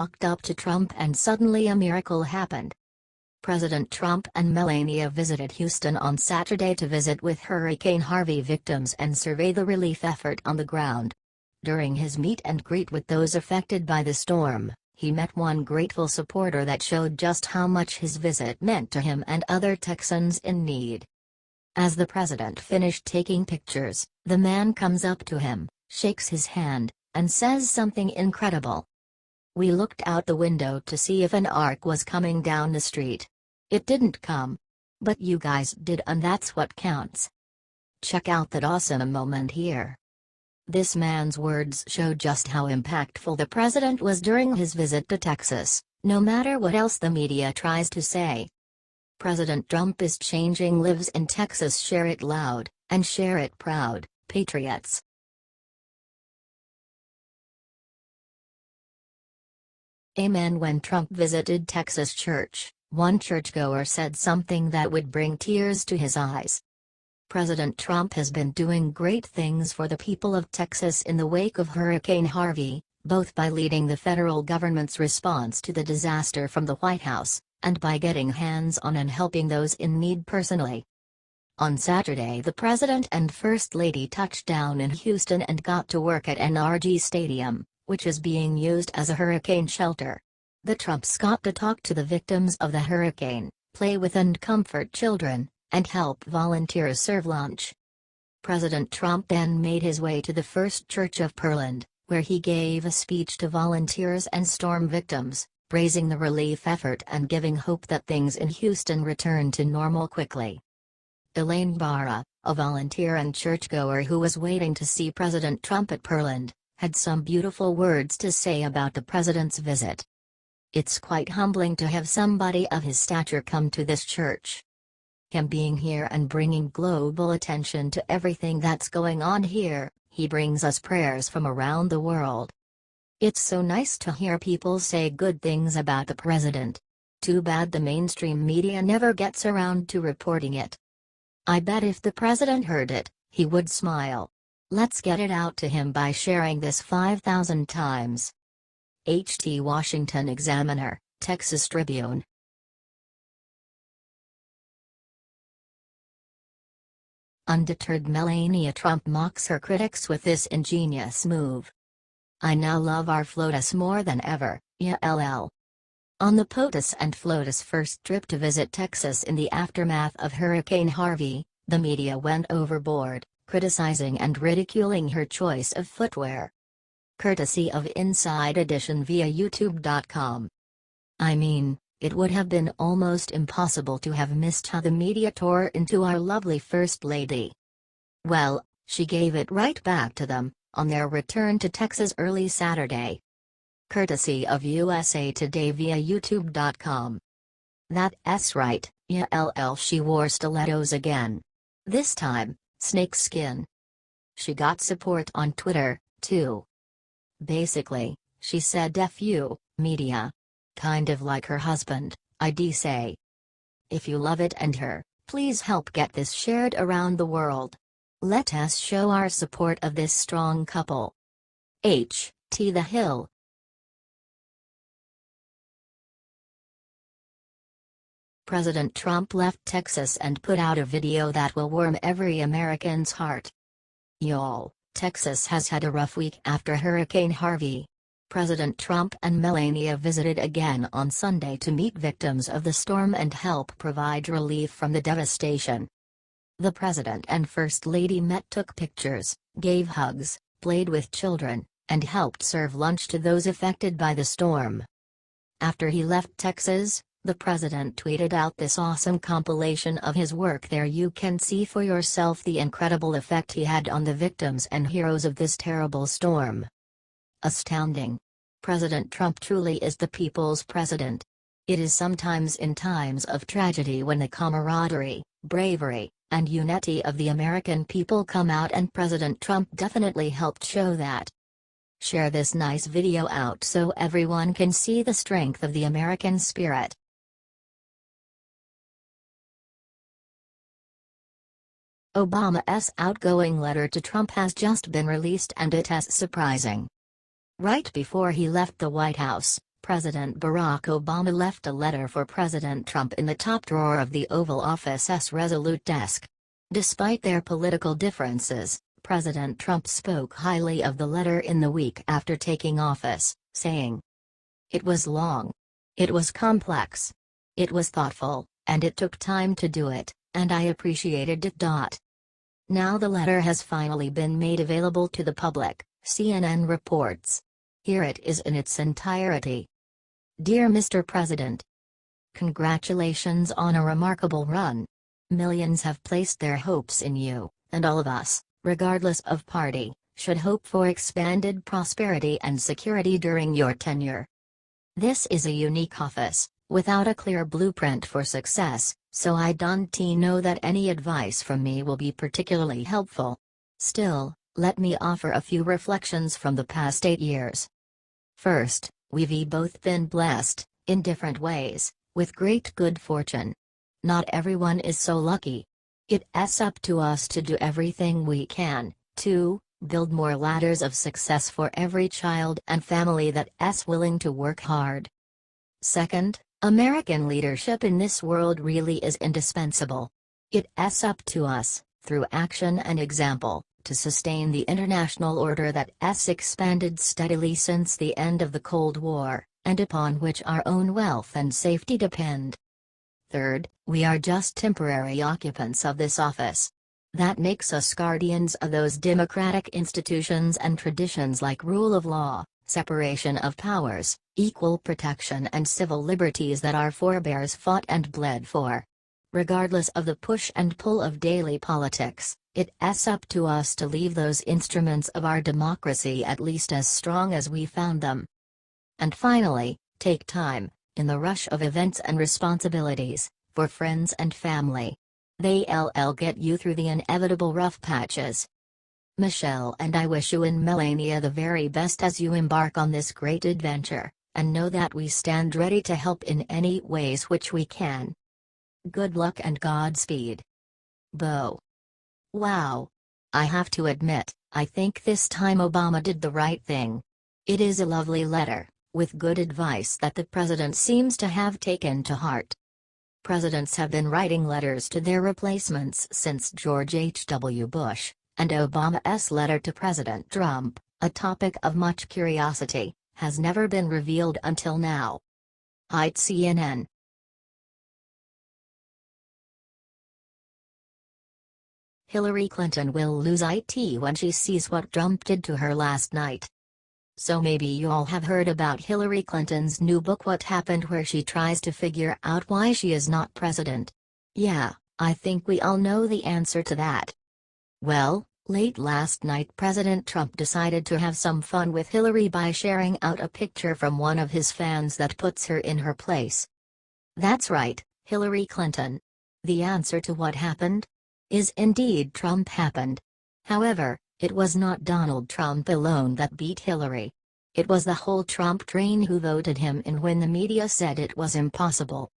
walked up to Trump and suddenly a miracle happened. President Trump and Melania visited Houston on Saturday to visit with Hurricane Harvey victims and survey the relief effort on the ground. During his meet and greet with those affected by the storm, he met one grateful supporter that showed just how much his visit meant to him and other Texans in need. As the president finished taking pictures, the man comes up to him, shakes his hand, and says something incredible. "We looked out the window to see if an ark was coming down the street. It didn't come. But you guys did, and that's what counts. Check out that awesome moment here." This man's words show just how impactful the president was during his visit to Texas, no matter what else the media tries to say. President Trump is changing lives in Texas. Share it loud, and share it proud, patriots. Amen. When Trump visited Texas church, one churchgoer said something that would bring tears to his eyes. President Trump has been doing great things for the people of Texas in the wake of Hurricane Harvey, both by leading the federal government's response to the disaster from the White House, and by getting hands-on and helping those in need personally. On Saturday, the President and First Lady touched down in Houston and got to work at NRG Stadium, which is being used as a hurricane shelter. The Trumps got to talk to the victims of the hurricane, play with and comfort children, and help volunteers serve lunch. President Trump then made his way to the First Church of Pearland, where he gave a speech to volunteers and storm victims, praising the relief effort and giving hope that things in Houston return to normal quickly. Elaine Barra, a volunteer and churchgoer who was waiting to see President Trump at Pearland, had some beautiful words to say about the president's visit. "It's quite humbling to have somebody of his stature come to this church. Him being here and bringing global attention to everything that's going on here, he brings us prayers from around the world. It's so nice to hear people say good things about the president. Too bad the mainstream media never gets around to reporting it. I bet if the president heard it, he would smile. Let's get it out to him by sharing this 5,000 times." H.T. Washington Examiner, Texas Tribune. Undeterred Melania Trump mocks her critics with this ingenious move. "I now love our FLOTUS more than ever, yeah. On the POTUS and FLOTUS' first trip to visit Texas in the aftermath of Hurricane Harvey, the media went overboard, criticizing and ridiculing her choice of footwear. Courtesy of Inside Edition via YouTube.com. I mean, it would have been almost impossible to have missed how the media tore into our lovely First Lady. Well, she gave it right back to them, on their return to Texas early Saturday. Courtesy of USA Today via YouTube.com. That's right, yeah, she wore stilettos again. This time, snakeskin. She got support on Twitter, too. Basically, she said "F you, media." Kind of like her husband, I'd say. If you love it and her, please help get this shared around the world. Let us show our support of this strong couple. H.T. The Hill. President Trump left Texas and put out a video that will warm every American's heart. Y'all, Texas has had a rough week after Hurricane Harvey. President Trump and Melania visited again on Sunday to meet victims of the storm and help provide relief from the devastation. The president and First Lady met, took pictures, gave hugs, played with children, and helped serve lunch to those affected by the storm. After he left Texas, the president tweeted out this awesome compilation of his work there. You can see for yourself the incredible effect he had on the victims and heroes of this terrible storm. Astounding. President Trump truly is the people's president. It is sometimes in times of tragedy when the camaraderie, bravery, and unity of the American people come out, and President Trump definitely helped show that. Share this nice video out so everyone can see the strength of the American spirit. Obama's outgoing letter to Trump has just been released, and it is surprising. Right before he left the White House, President Barack Obama left a letter for President Trump in the top drawer of the Oval Office's Resolute desk. Despite their political differences, President Trump spoke highly of the letter in the week after taking office, saying, "It was long. It was complex. It was thoughtful, and it took time to do it, and I appreciated it. Now the letter has finally been made available to the public," CNN reports. Here it is in its entirety. Dear Mr. President, congratulations on a remarkable run. Millions have placed their hopes in you, and all of us, regardless of party, should hope for expanded prosperity and security during your tenure. This is a unique office, without a clear blueprint for success, so I don't know that any advice from me will be particularly helpful. Still, let me offer a few reflections from the past 8 years. First, we've both been blessed, in different ways, with great good fortune. Not everyone is so lucky. It's up to us to do everything we can, to build more ladders of success for every child and family that's willing to work hard. Second, American leadership in this world really is indispensable. It's up to us, through action and example, to sustain the international order that's expanded steadily since the end of the Cold War, and upon which our own wealth and safety depend. Third, we are just temporary occupants of this office. That makes us guardians of those democratic institutions and traditions like rule of law, separation of powers, equal protection and civil liberties that our forebears fought and bled for. Regardless of the push and pull of daily politics, it's up to us to leave those instruments of our democracy at least as strong as we found them. And finally, take time, in the rush of events and responsibilities, for friends and family. They'll get you through the inevitable rough patches. Michelle and I wish you and Melania the very best as you embark on this great adventure, and know that we stand ready to help in any ways which we can. Good luck and Godspeed. Bo. Wow. I have to admit, I think this time Obama did the right thing. It is a lovely letter, with good advice that the president seems to have taken to heart. Presidents have been writing letters to their replacements since George H.W. Bush, and Obama's letter to President Trump, a topic of much curiosity, has never been revealed until now. Height CNN. Hillary Clinton will lose it when she sees what Trump did to her last night. So maybe you all have heard about Hillary Clinton's new book What Happened, where she tries to figure out why she is not president. Yeah, I think we all know the answer to that. Well, late last night President Trump decided to have some fun with Hillary by sharing out a picture from one of his fans that puts her in her place. That's right, Hillary Clinton. The answer to what happened? Is indeed Trump happened. However, it was not Donald Trump alone that beat Hillary. It was the whole Trump train who voted him in when the media said it was impossible.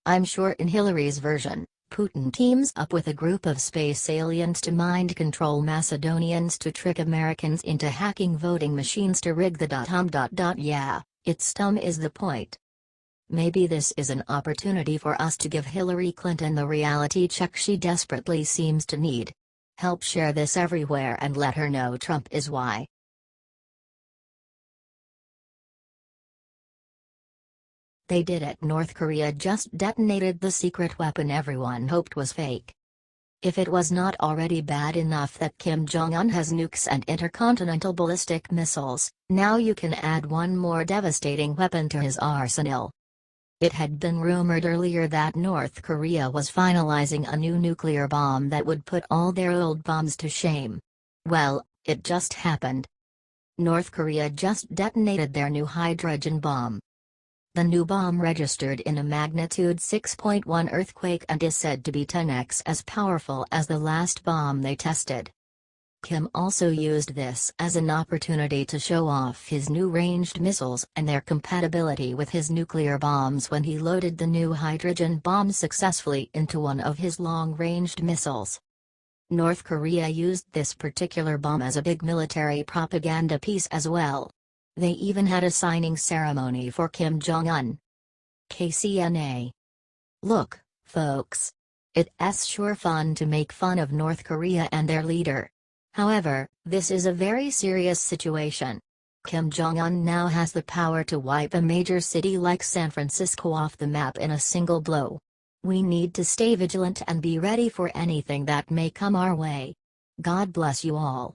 I'm sure in Hillary's version, Putin teams up with a group of space aliens to mind control Macedonians to trick Americans into hacking voting machines to rig the ... Yeah, it's dumb is the point. Maybe this is an opportunity for us to give Hillary Clinton the reality check she desperately seems to need. Help share this everywhere and let her know Trump is why. They did it. North Korea just detonated the secret weapon everyone hoped was fake. If it was not already bad enough that Kim Jong-un has nukes and intercontinental ballistic missiles, now you can add one more devastating weapon to his arsenal. It had been rumored earlier that North Korea was finalizing a new nuclear bomb that would put all their old bombs to shame. Well, it just happened. North Korea just detonated their new hydrogen bomb. The new bomb registered in a magnitude 6.1 earthquake and is said to be 10x as powerful as the last bomb they tested. Kim also used this as an opportunity to show off his new ranged missiles and their compatibility with his nuclear bombs when he loaded the new hydrogen bomb successfully into one of his long-ranged missiles. North Korea used this particular bomb as a big military propaganda piece as well. They even had a signing ceremony for Kim Jong-un. KCNA. Look, folks. It's sure fun to make fun of North Korea and their leader. However, this is a very serious situation. Kim Jong-un now has the power to wipe a major city like San Francisco off the map in a single blow. We need to stay vigilant and be ready for anything that may come our way. God bless you all.